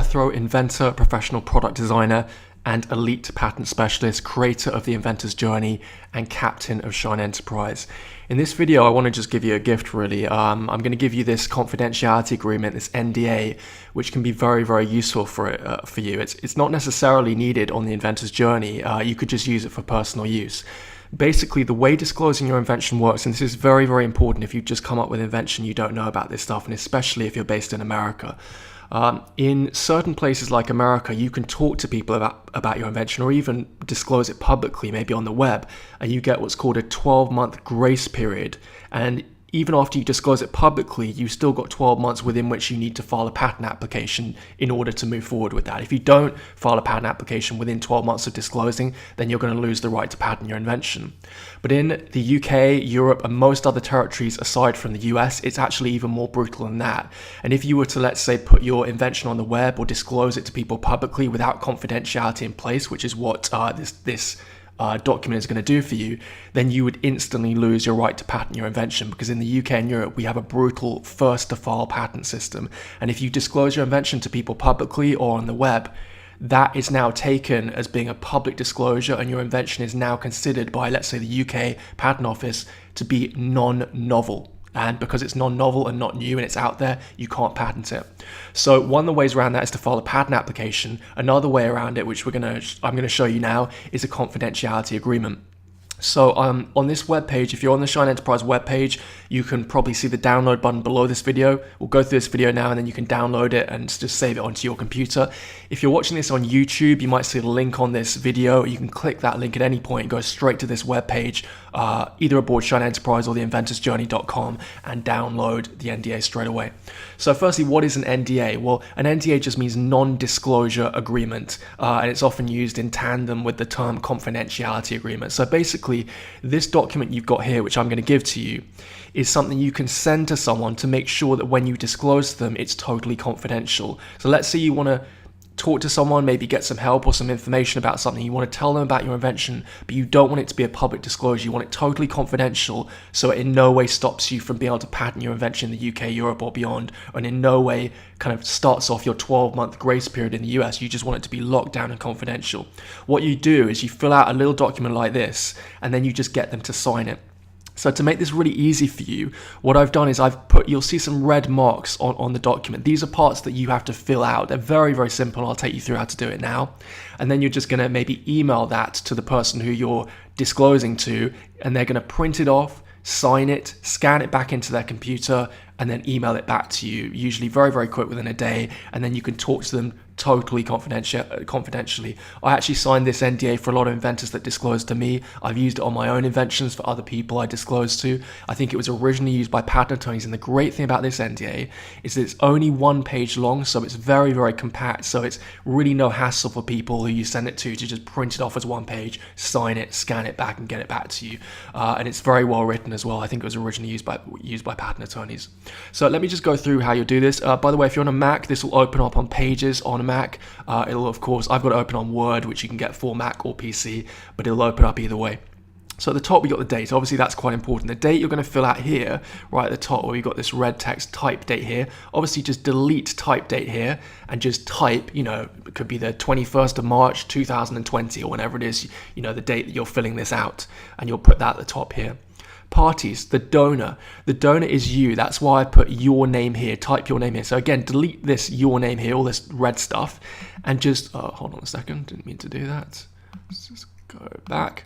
Throw inventor, professional product designer, and elite patent specialist, creator of the inventor's journey, and captain of SHIINE Enterprise. In this video, I want to just give you a gift, really. I'm going to give you this confidentiality agreement, this NDA, which can be very, very useful for you. It's not necessarily needed on the inventor's journey. You could just use it for personal use. Basically, the way disclosing your invention works, and this is very, very important if you've just come up with an invention, you don't know about this stuff, and especially if you're based in America. In certain places like America, you can talk to people about your invention or even disclose it publicly, maybe on the web, and you get what's called a 12-month grace period. And even after you disclose it publicly, you've still got 12 months within which you need to file a patent application in order to move forward with that. If you don't file a patent application within 12 months of disclosing, then you're going to lose the right to patent your invention. But in the UK, Europe, and most other territories aside from the US, it's actually even more brutal than that. And if you were to, let's say, put your invention on the web or disclose it to people publicly without confidentiality in place, which is what this document is going to do for you, then you would instantly lose your right to patent your invention, because in the UK and Europe we have a brutal first to file patent system, and if you disclose your invention to people publicly or on the web, that is now taken as being a public disclosure, and your invention is now considered by, let's say, the UK Patent Office to be non-novel. And because it's non-novel and not new and it's out there, you can't patent it. So one of the ways around that is to file a patent application. Another way around it, which I'm going to show you now, is a confidentiality agreement. So on this webpage, if you're on the SHIINE Enterprise webpage, you can probably see the download button below this video. We'll go through this video now and then you can download it and just save it onto your computer. If you're watching this on YouTube, you might see the link on this video. You can click that link at any point, go straight to this webpage, either aboard SHIINE Enterprise or theinventorsjourney.com, and download the NDA straight away. So firstly, what is an NDA? Well, an NDA just means non-disclosure agreement, and it's often used in tandem with the term confidentiality agreement. So basically, this document you've got here, which I'm going to give to you, is something you can send to someone to make sure that when you disclose to them, it's totally confidential. So let's say you want to talk to someone, maybe get some help or some information about something. You want to tell them about your invention, but you don't want it to be a public disclosure. You want it totally confidential, so it in no way stops you from being able to patent your invention in the UK, Europe, or beyond, and in no way kind of starts off your 12-month grace period in the US. You just want it to be locked down and confidential. What you do is you fill out a little document like this, and then you just get them to sign it. So to make this really easy for you, what I've done is you'll see some red marks on the document. These are parts that you have to fill out. They're very, very simple. I'll take you through how to do it now. And then you're just going to maybe email that to the person who you're disclosing to, and they're going to print it off, sign it, scan it back into their computer, and then email it back to you, usually very, very quick, within a day, and then you can talk to them totally confidentially. I actually signed this NDA for a lot of inventors that disclosed to me. I've used it on my own inventions for other people I disclosed to. I think it was originally used by patent attorneys, and the great thing about this NDA is that it's only 1 page long, so it's very, very compact, so it's really no hassle for people who you send it to just print it off as 1 page, sign it, scan it back, and get it back to you. And it's very well written as well. I think it was originally used by patent attorneys. So let me just go through how you'll do this. By the way, if you're on a Mac, this will open up on Pages on a Mac. It'll, of course, I've got it open on Word, which you can get for Mac or PC, but it'll open up either way. So at the top, we got the date. Obviously, that's quite important. The date you're going to fill out here, right at the top, where we've got this red text type date here. Obviously, just delete type date here and just type, it could be the 21st of March, 2020, or whenever it is, the date that you're filling this out. And you'll put that at the top here. Parties, the donor. The donor is you. That's why I put your name here. Type your name here. So again, delete this your name here, all this red stuff, and just, hold on a second. Didn't mean to do that. Let's just go back.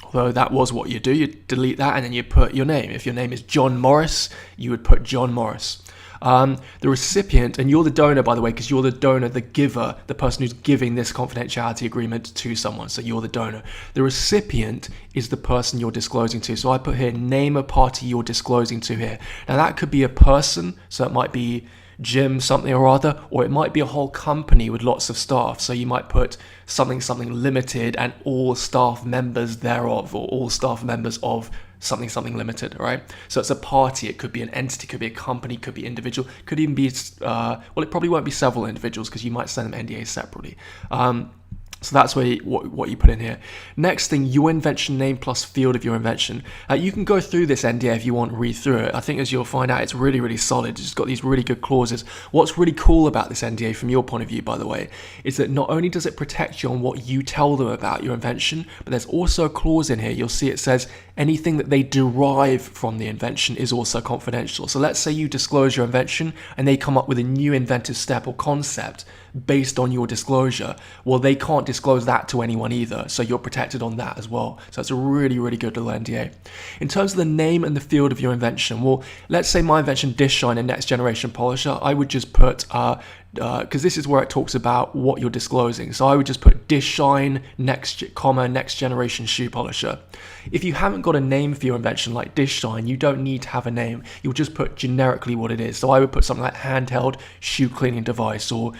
Although that was what you do. You delete that and then you put your name. If your name is John Morris, you would put John Morris. The recipient, and you're the donor, by the way, because you're the donor, the giver, the person who's giving this confidentiality agreement to someone. So you're the donor. The recipient is the person you're disclosing to. So I put here, name a party you're disclosing to here. Now that could be a person, so it might be Jim something or other, or it might be a whole company with lots of staff. So you might put something limited and all staff members thereof, or all staff members of something limited, right? So it's a party, it could be an entity, could be a company, could be individual, could even be, well, it probably won't be several individuals because you might send them NDAs separately. So that's where what you put in here. Next thing, your invention name plus field of your invention. You can go through this NDA if you want, read through it. I think as you'll find out, it's really, really solid. It's got these really good clauses. What's really cool about this NDA from your point of view, by the way, is that not only does it protect you on what you tell them about your invention, but there's also a clause in here. You'll see it says anything that they derive from the invention is also confidential. So let's say you disclose your invention and they come up with a new inventive step or concept based on your disclosure. Well, they can't disclose that to anyone either, so you're protected on that as well. So it's a really, really good little NDA. In terms of the name and the field of your invention, well, let's say my invention, dish shine and next generation polisher, I would just put because this is where it talks about what you're disclosing. So I would just put dish shine next generation shoe polisher. If you haven't got a name for your invention like dish shine, you don't need to have a name. You'll just put generically what it is. So I would put something like handheld shoe cleaning device or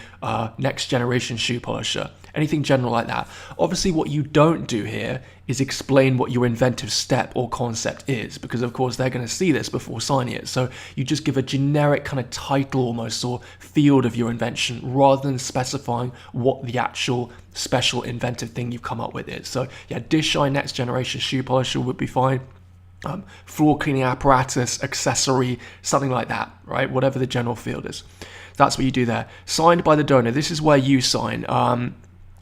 next generation shoe polisher. Anything general like that. Obviously, what you don't do here is explain what your inventive step or concept is, because of course they're going to see this before signing it. So you just give a generic kind of title almost or field of your invention rather than specifying what the actual special inventive thing you've come up with is. So yeah, dish shine next generation shoe polisher would be fine. Floor cleaning apparatus, accessory, something like that, right? Whatever the general field is. That's what you do there. Signed by the donor. This is where you sign.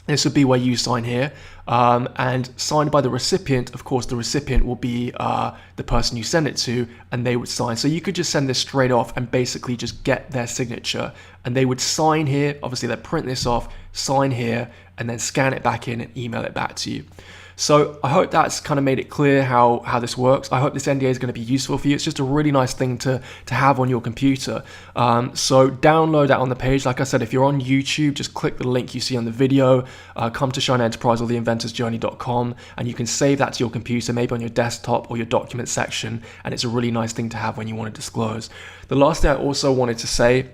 This would be where you sign here, and signed by the recipient. Of course, the recipient will be the person you send it to, and they would sign. So you could just send this straight off and basically just get their signature, and they would sign here. Obviously, they'd print this off, sign here, and then scan it back in and email it back to you. So I hope that's kind of made it clear how this works. I hope this NDA is going to be useful for you. It's just a really nice thing to have on your computer. So download that on the page. Like I said, if you're on YouTube, just click the link you see on the video, come to SHIINE Enterprise or theinventorsjourney.com, and you can save that to your computer, maybe on your desktop or your document section, and it's a really nice thing to have when you want to disclose. The last thing I also wanted to say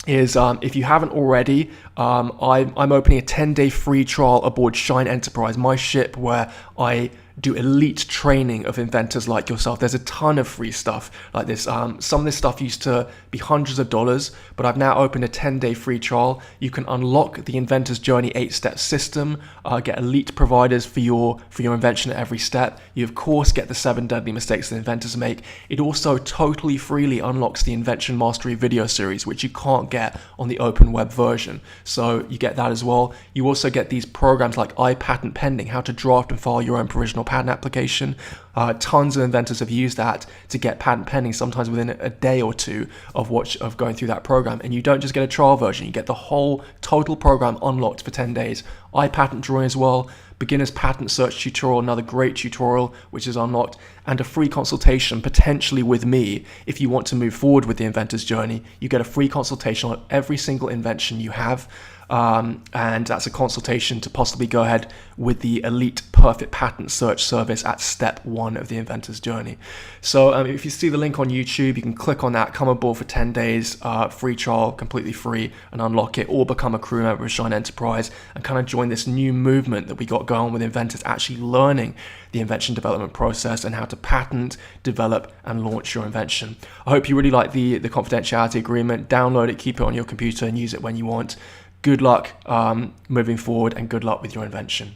is if you haven't already, I'm opening a 10-day free trial aboard SHIINE Enterprise, my ship where I do elite training of inventors like yourself. There's a ton of free stuff like this. Some of this stuff used to be hundreds of dollars, but I've now opened a 10-day free trial. You can unlock the Inventor's Journey 8-step system, get elite providers for your invention at every step. You of course get the 7 deadly mistakes that inventors make. It also totally freely unlocks the Invention Mastery video series, which you can't get on the open web version. So you get that as well. You also get these programs like iPatent Pending, how to draft and file your own provisional patent application. Tons of inventors have used that to get patent pending, sometimes within a day or two of going through that program. And you don't just get a trial version, you get the whole total program unlocked for 10 days. iPatent drawing as well, beginner's patent search tutorial, another great tutorial which is unlocked, and a free consultation potentially with me. If you want to move forward with the inventor's journey, you get a free consultation on every single invention you have. And that's a consultation to possibly go ahead with the elite perfect patent search service at step 1 of the inventor's journey. So if you see the link on YouTube, you can click on that, come aboard for 10 days, free trial, completely free, and unlock it, or become a crew member of SHIINE Enterprise and kind of join this new movement that we got going on with inventors actually learning the invention development process and how to patent, develop, and launch your invention. I hope you really like the confidentiality agreement. Download it, keep it on your computer, and use it when you want. Good luck moving forward, and good luck with your invention.